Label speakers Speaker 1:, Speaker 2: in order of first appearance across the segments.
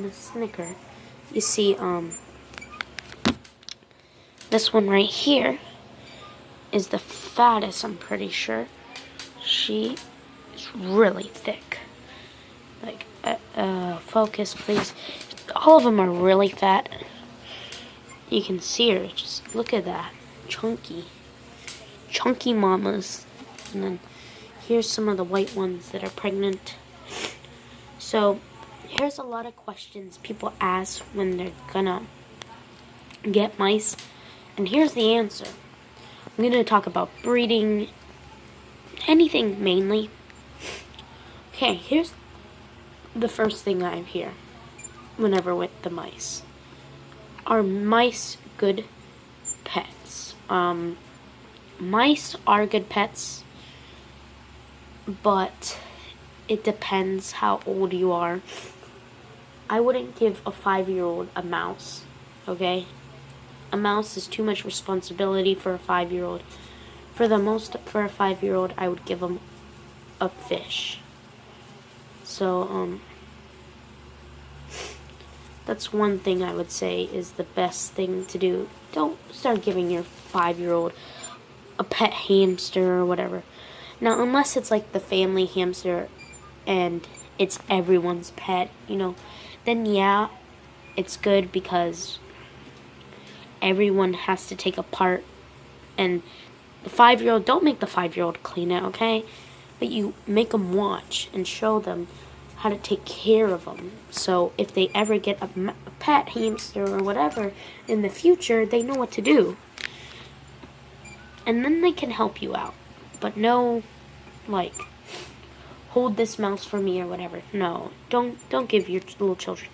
Speaker 1: a Snicker. You see, this one right here is the fattest, I'm pretty sure. She is really thick. Like, focus, please. All of them are really fat. You can see her. Just look at that. Chunky mamas. And then here's some of the white ones that are pregnant. So here's a lot of questions people ask when they're gonna get mice. And here's the answer. I'm gonna talk about breeding, anything mainly. Okay, here's the first thing I hear whenever with the mice. Are mice good pets? Mice are good pets, but it depends how old you are. I wouldn't give a 5-year-old a mouse, okay? A mouse is too much responsibility for a 5-year-old. For a 5-year-old, I would give them a fish. So, that's one thing I would say is the best thing to do. Don't start giving your 5-year-old a pet hamster or whatever. Now, unless it's like the family hamster and it's everyone's pet, then yeah, it's good because everyone has to take a part. And the 5-year-old, don't make the 5-year-old clean it, okay? But you make them watch and show them how to take care of them. So if they ever get a pet hamster or whatever in the future, they know what to do. And then they can help you out. But no, like, hold this mouse for me or whatever. No, don't give your little children.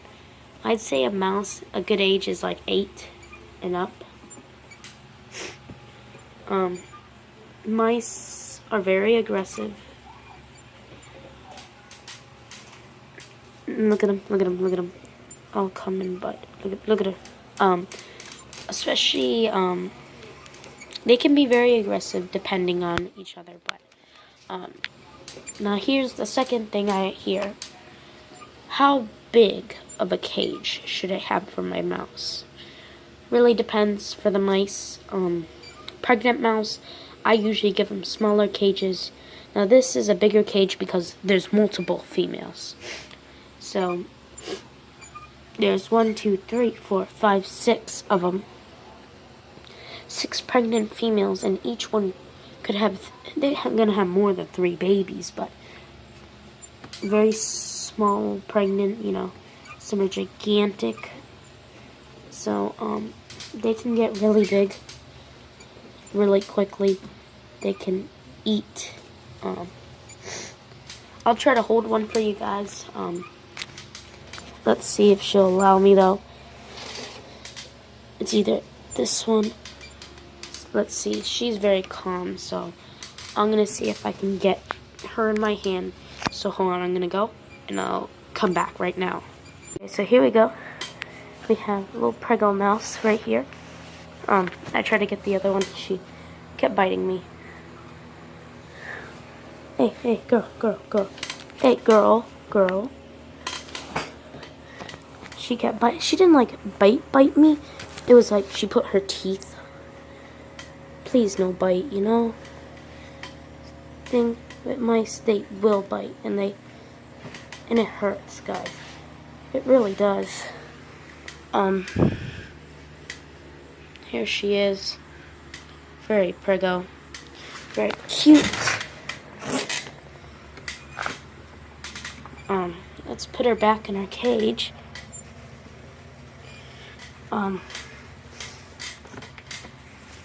Speaker 1: I'd say a mouse, a good age is like 8 and up. Mice are very aggressive. Look at them. All coming, but look at her. Especially, they can be very aggressive depending on each other, but, now here's the second thing I hear. How big of a cage should I have for my mouse? Really depends for the mice. Pregnant mouse, I usually give them smaller cages. Now this is a bigger cage because there's multiple females. So, there's 1, 2, 3, 4, 5, 6 of them. 6 pregnant females, and each one could have, they're gonna have more than 3 babies, but very small pregnant, some are gigantic. So, they can get really big really quickly. They can eat. I'll try to hold one for you guys. Let's see if she'll allow me, though. It's either this one. Let's see. She's very calm, so I'm going to see if I can get her in my hand. So hold on. I'm going to go, and I'll come back right now. Okay, so here we go. We have a little Prego mouse right here. I tried to get the other one. She kept biting me. Hey, girl. Hey, girl. She kept biting. She didn't like bite me. It was like she put her teeth. Please, no bite, Thing with mice, they will bite, and it hurts, guys. It really does. Here she is. Very Prego. Very cute. Let's put her back in her cage.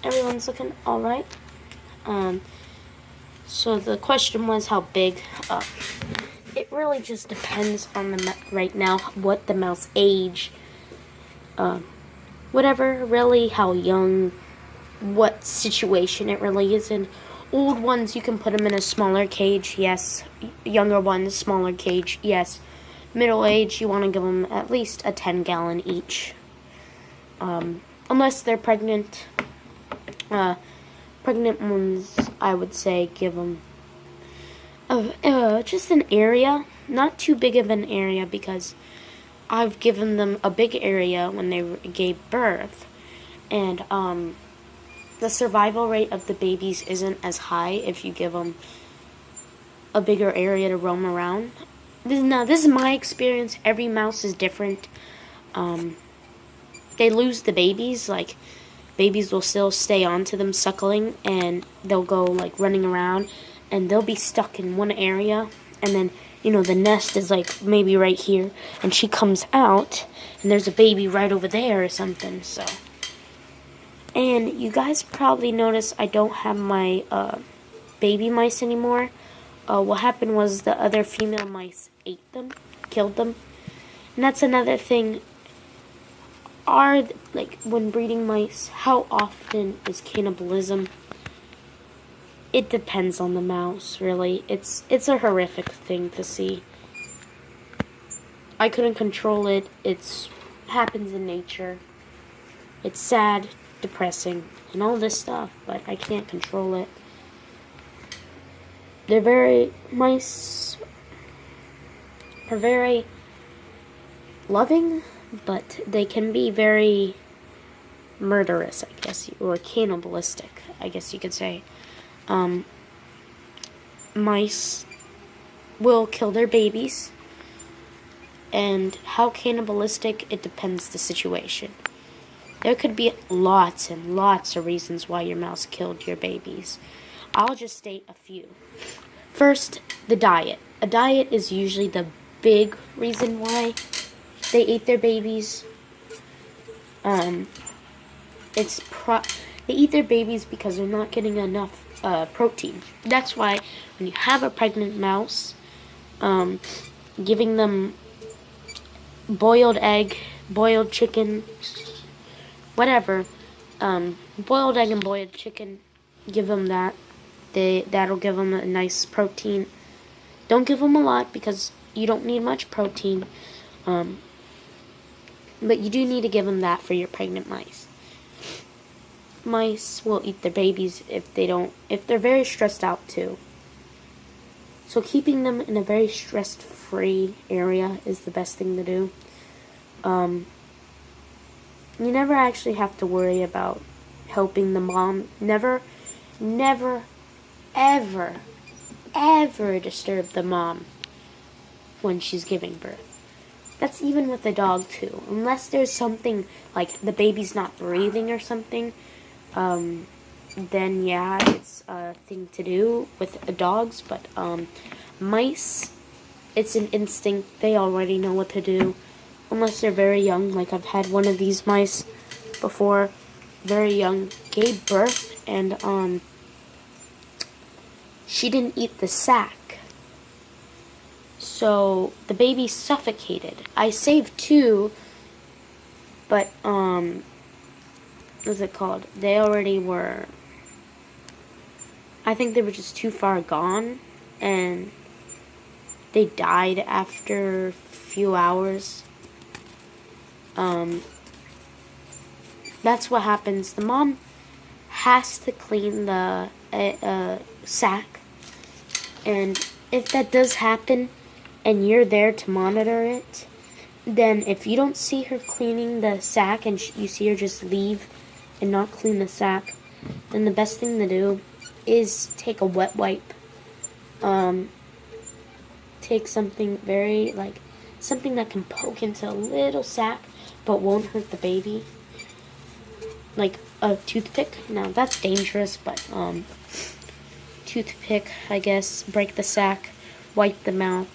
Speaker 1: Everyone's looking alright. So the question was how big. It really just depends on right now what the mouse age. Whatever, really, how young, what situation it really is in. Old ones, you can put them in a smaller cage, yes. Younger ones, smaller cage, yes. Middle age, you want to give them at least a 10-gallon each. Unless they're pregnant. Pregnant ones, I would say give them just an area. Not too big of an area because I've given them a big area when they gave birth, and the survival rate of the babies isn't as high if you give them a bigger area to roam around. This is my experience. Every mouse is different. They lose the babies, like babies will still stay onto them suckling, and they'll go like running around, and they'll be stuck in one area, and then the nest is like maybe right here, and she comes out and there's a baby right over there or something. So, and you guys probably notice I don't have my baby mice anymore. What happened was the other female mice ate them, killed them. And that's another thing. When breeding mice, how often is cannibalism? It depends on the mouse, really. It's a horrific thing to see. I couldn't control it. It happens in nature. It's sad, depressing, and all this stuff, but I can't control it. Mice are very loving, but they can be very murderous, I guess, or cannibalistic, I guess you could say. Mice will kill their babies, and how cannibalistic, it depends the situation. There could be lots and lots of reasons why your mouse killed your babies. I'll just state a few. First, the diet. A diet is usually the big reason why they ate their babies. They eat their babies because they're not getting enough protein. That's why when you have a pregnant mouse, giving them boiled egg, boiled chicken, whatever, boiled egg and boiled chicken, give them that. That'll give them a nice protein. Don't give them a lot because you don't need much protein. But you do need to give them that for your pregnant mice. Mice will eat their babies if they're very stressed out too. So keeping them in a very stress-free area is the best thing to do. You never actually have to worry about helping the mom. Never, ever disturb the mom when she's giving birth. That's even with the dog too. Unless there's something like the baby's not breathing or something, then yeah, it's a thing to do with dogs. But mice, it's an instinct. They already know what to do. Unless they're very young. Like I've had one of these mice before, very young, gave birth, and she didn't eat the sack. So the baby suffocated. I saved two, but what's it called? They already were, I think they were just too far gone, and they died after a few hours. That's what happens. The mom has to clean the sack, and if that does happen and you're there to monitor it, then if you don't see her cleaning the sack and you see her just leave and not clean the sack, then the best thing to do is take a wet wipe. Take something very, something that can poke into a little sack but won't hurt the baby. Like a toothpick. Now that's dangerous, but toothpick, I guess, break the sack, wipe the mouth,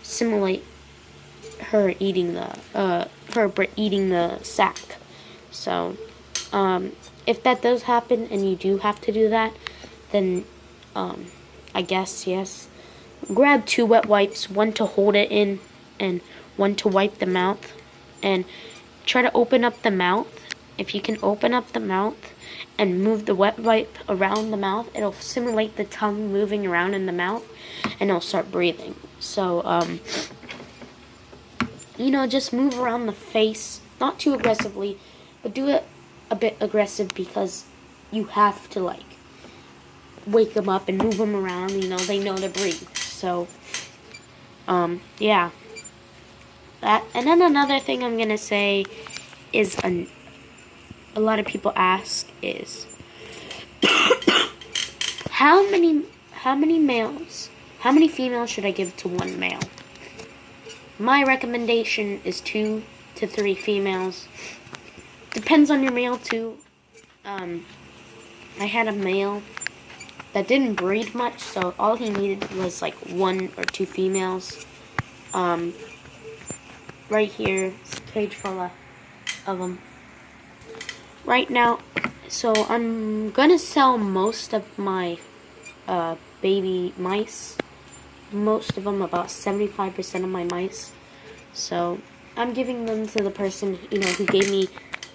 Speaker 1: simulate her eating the sack. So, if that does happen and you do have to do that, then I guess yes, grab 2 wet wipes, one to hold it in and one to wipe the mouth, and try to open up the mouth. If you can open up the mouth and move the wet wipe around the mouth, it'll simulate the tongue moving around in the mouth, and it'll start breathing. So, just move around the face, not too aggressively, but do it a bit aggressive because you have to, wake them up and move them around. They know to breathe. So, yeah. that. And then another thing I'm gonna say is a lot of people ask is how many males, how many females should I give to one male? My recommendation is 2 to 3 females. Depends on your male too. I had a male that didn't breed much, so all he needed was like 1 or 2 females. Right here, it's a cage full of them. Right now, so I'm gonna sell most of my baby mice. Most of them, about 75% of my mice. So I'm giving them to the person, who gave me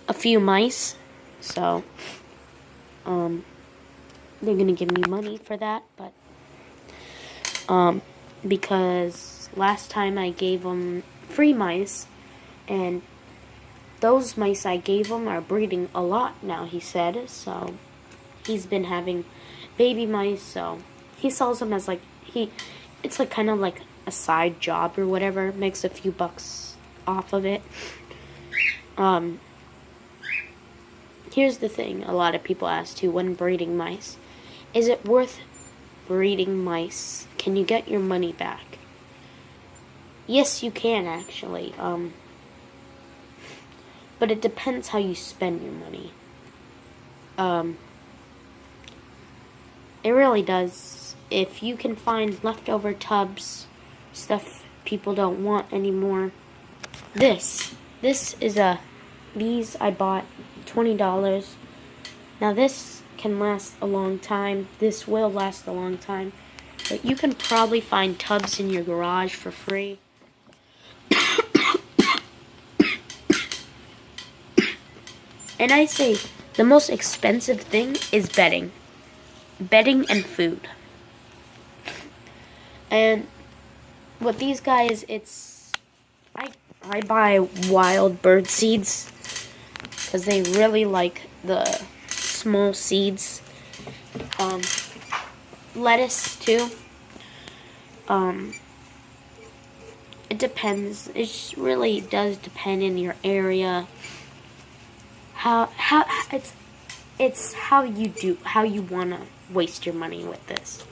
Speaker 1: a few mice. So they're gonna give me money for that, but because last time I gave them free mice, and those mice I gave him are breeding a lot now, he said. So he's been having baby mice, so he sells them as it's like kind of like a side job or whatever, makes a few bucks off of it. Here's the thing, a lot of people ask too, when breeding mice, is it worth breeding mice? Can you get your money back? Yes, you can actually, but it depends how you spend your money. It really does. If you can find leftover tubs, stuff people don't want anymore. This is these I bought $20. Now this can last a long time. This will last a long time. But you can probably find tubs in your garage for free. And I say the most expensive thing is bedding. Bedding and food. And with these guys, I buy wild bird seeds because they really like the small seeds. Lettuce too. It depends. It just really does depend in your area. How it's how you wanna waste your money with this.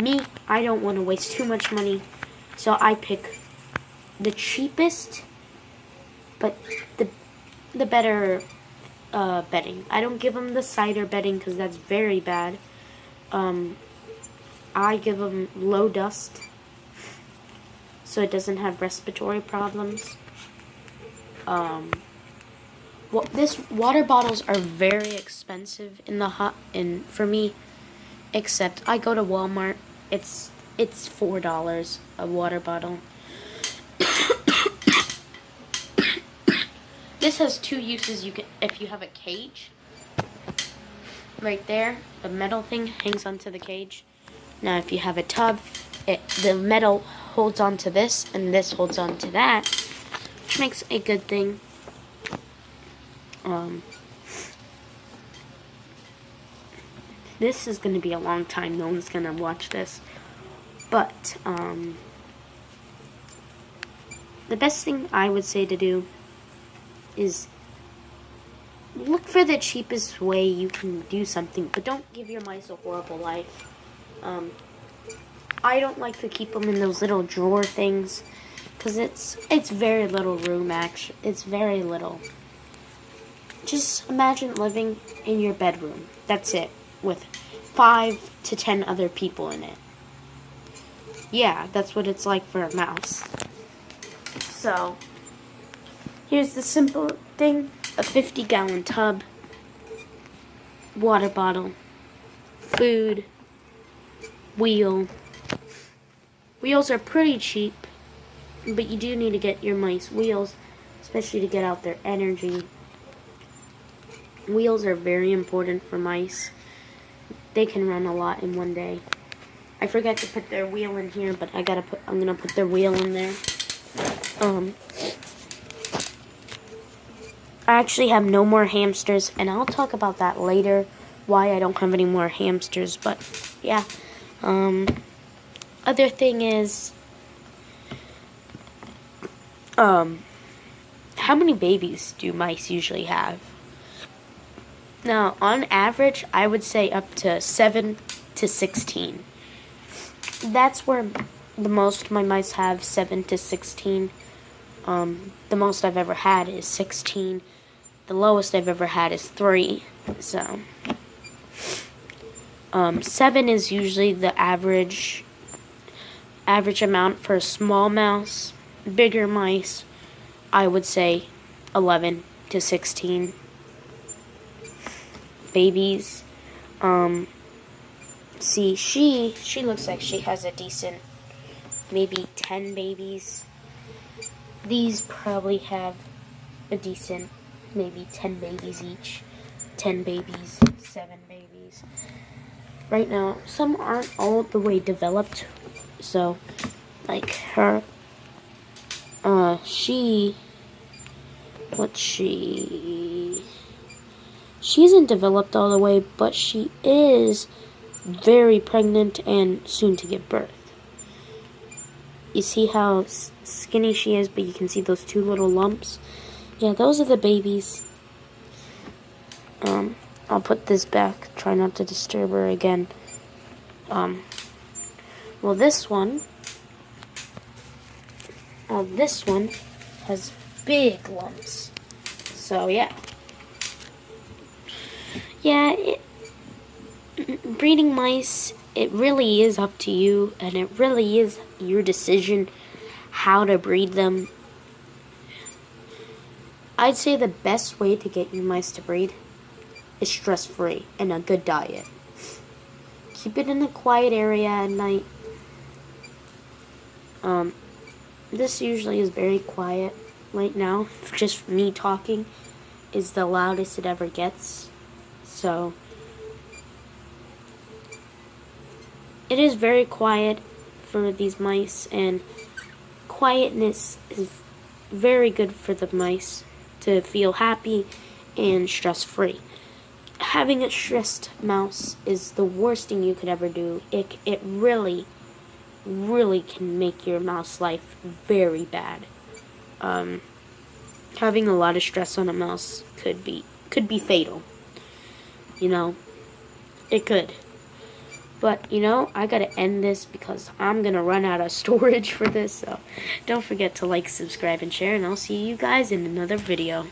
Speaker 1: Me, I don't want to waste too much money, so I pick the cheapest, but the better bedding. I don't give them the cider bedding because that's very bad. I give them low dust, so it doesn't have respiratory problems. Well, this water bottles are very expensive for me. Except I go to Walmart. It's $4 a water bottle. This has 2 uses. You can, if you have a cage, right there, the metal thing hangs onto the cage. Now, if you have a tub, the metal holds onto this, and this holds onto that, which makes a good thing. This is going to be a long time. No one's going to watch this. But, the best thing I would say to do is look for the cheapest way you can do something. But don't give your mice a horrible life. I don't like to keep them in those little drawer things. Because it's very little room, actually. It's very little. Just imagine living in your bedroom. That's it. With 5 to 10 other people in it. Yeah, that's what it's like for a mouse. So, here's the simple thing. A 50-gallon tub. Water bottle. Food. Wheel. Wheels are pretty cheap. But you do need to get your mice wheels. Especially to get out their energy. Wheels are very important for mice. They can run a lot in one day. I forgot to put their wheel in here, but I'm gonna put their wheel in there. I actually have no more hamsters, and I'll talk about that later, why I don't have any more hamsters, but yeah. Other thing is, How many babies do mice usually have? Now, on average, I would say up to 7 to 16. That's where the most my mice have, 7 to 16. The most I've ever had is 16. The lowest I've ever had is 3. So, 7 is usually the average amount for a small mouse. Bigger mice, I would say 11 to 16 babies. See, she looks like she has a decent, maybe 10 babies. These probably have a decent, maybe 10 babies each. 10 babies, 7 babies. Right now, some aren't all the way developed. So, like her, she isn't developed all the way, but she is very pregnant and soon to give birth. You see how skinny she is, but you can see those 2 little lumps? Yeah, those are the babies. I'll put this back, try not to disturb her again. Well, this one has big lumps. So, yeah. Yeah, breeding mice, it really is up to you, and it really is your decision how to breed them. I'd say the best way to get your mice to breed is stress-free and a good diet. Keep it in a quiet area at night. This usually is very quiet right now. Just me talking is the loudest it ever gets. So, it is very quiet for these mice, and quietness is very good for the mice to feel happy and stress-free. Having a stressed mouse is the worst thing you could ever do. It really can make your mouse life very bad. Having a lot of stress on a mouse could be fatal. You know, it could. But, you know, I gotta end this because I'm gonna run out of storage for this. So don't forget to like, subscribe, and share, and I'll see you guys in another video.